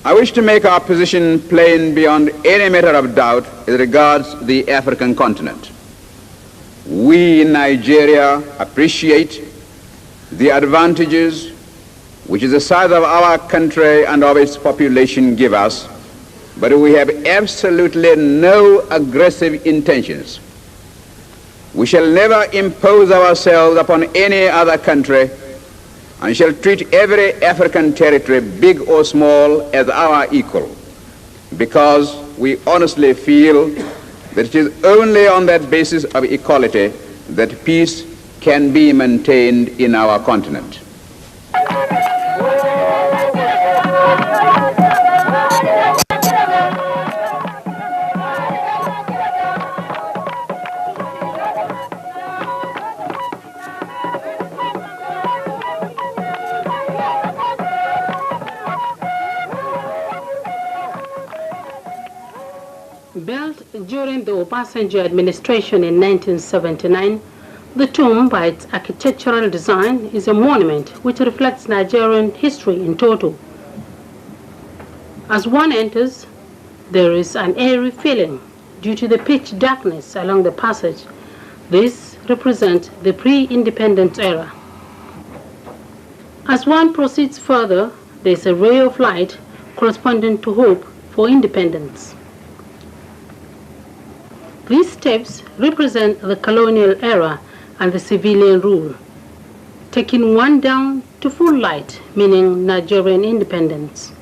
I wish to make our position plain beyond any matter of doubt as regards the African continent. We in Nigeria appreciate the advantages which the size of our country and of its population give us, but we have absolutely no aggressive intentions. We shall never impose ourselves upon any other country and shall treat every African territory, big or small, as our equal, because we honestly feel that it is only on that basis of equality that peace can be maintained in our continent. Built during the Obasanjo administration in 1979, the tomb, by its architectural design, is a monument which reflects Nigerian history in total. As one enters, there is an eerie feeling due to the pitch darkness along the passage. This represents the pre-independence era. As one proceeds further, there is a ray of light corresponding to hope for independence. These steps represent the colonial era and the civilian rule, taking one down to full light, meaning Nigerian independence.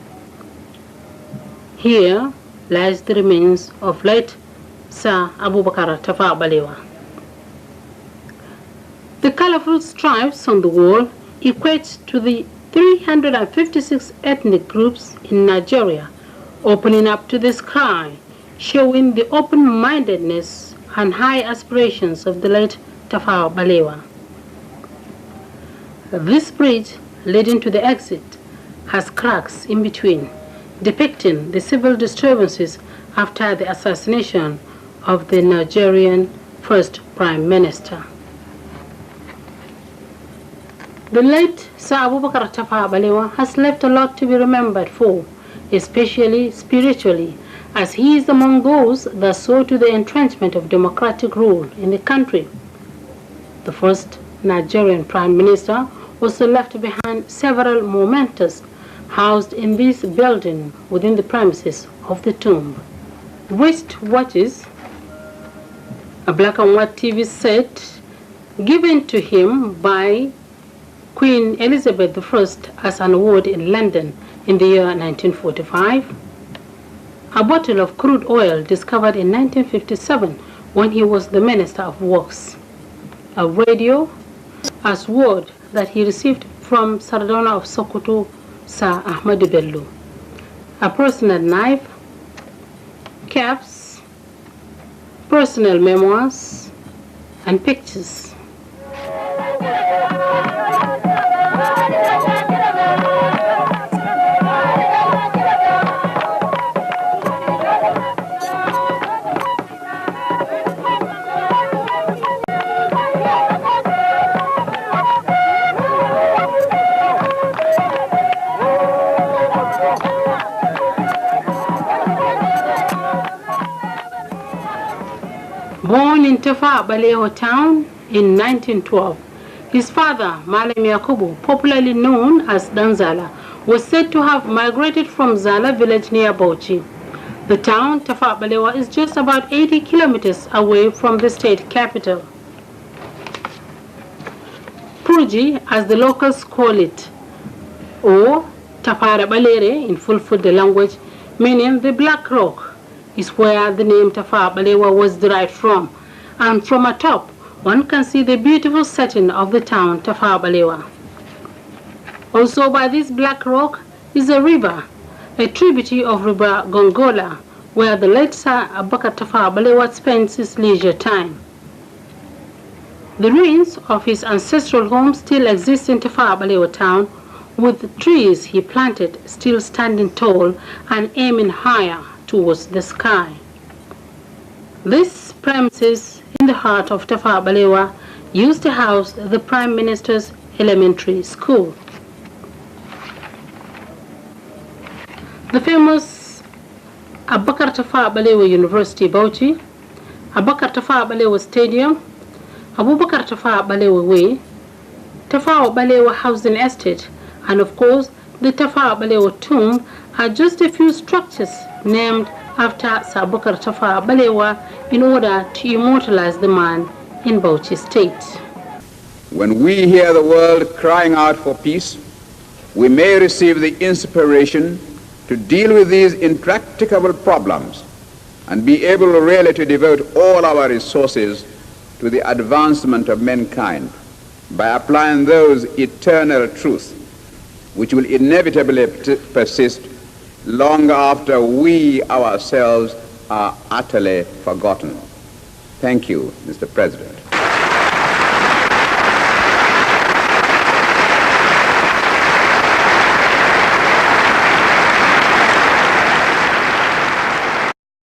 Here lies the remains of late Sir Abubakar Tafawa Balewa. The colorful stripes on the wall equate to the 356 ethnic groups in Nigeria, opening up to the sky, showing the open-mindedness and high aspirations of the late Tafawa Balewa. This bridge leading to the exit has cracks in between, depicting the civil disturbances after the assassination of the Nigerian first Prime Minister. The late Sir Abubakar Tafawa Balewa has left a lot to be remembered for, especially spiritually, as he is among those that saw to the entrenchment of democratic rule in the country. The first Nigerian Prime Minister also left behind several mementos housed in this building within the premises of the tomb. Wrist watches, a black and white TV set given to him by Queen Elizabeth I as an award in London in the year 1945, a bottle of crude oil discovered in 1957 when he was the Minister of Works, a radio, a sword that he received from Sardona of Sokoto, Sir Ahmadu Bello, a personal knife, caps, personal memoirs, and pictures. Born in Tafawa Balewa town in 1912, his father, Malam Yakubu, popularly known as Danzala, was said to have migrated from Zala village near Bauchi. The town, Tafawa Balewa, is just about 80 kilometers away from the state capital. Purji, as the locals call it, or Tafara Balere in Fulfulde language, meaning the Black Rock, is where the name Tafawa Balewa was derived from, and from atop one can see the beautiful setting of the town Tafawa Balewa. Also by this Black Rock is a river, a tributary of River Gongola, where the late Sir Abubakar Tafawa Balewa spends his leisure time. The ruins of his ancestral home still exist in Tafawa Balewa town, with trees he planted still standing tall and aiming higher towards the sky. This premises in the heart of Tafawa Balewa used to house the Prime Minister's elementary school. The famous Abubakar Tafawa Balewa University, Bauchi, Abubakar Tafawa Balewa Stadium, Abubakar Tafawa Balewa Way, Tafawa Balewa Housing Estate, and of course, the Tafawa Balewa Tomb are just a few structures named after Sir Abubakar Tafawa Balewa in order to immortalize the man in Bauchi State. When we hear the world crying out for peace, we may receive the inspiration to deal with these intractable problems and be able really to devote all our resources to the advancement of mankind by applying those eternal truths which will inevitably persist long after we ourselves are utterly forgotten. Thank you, Mr. President.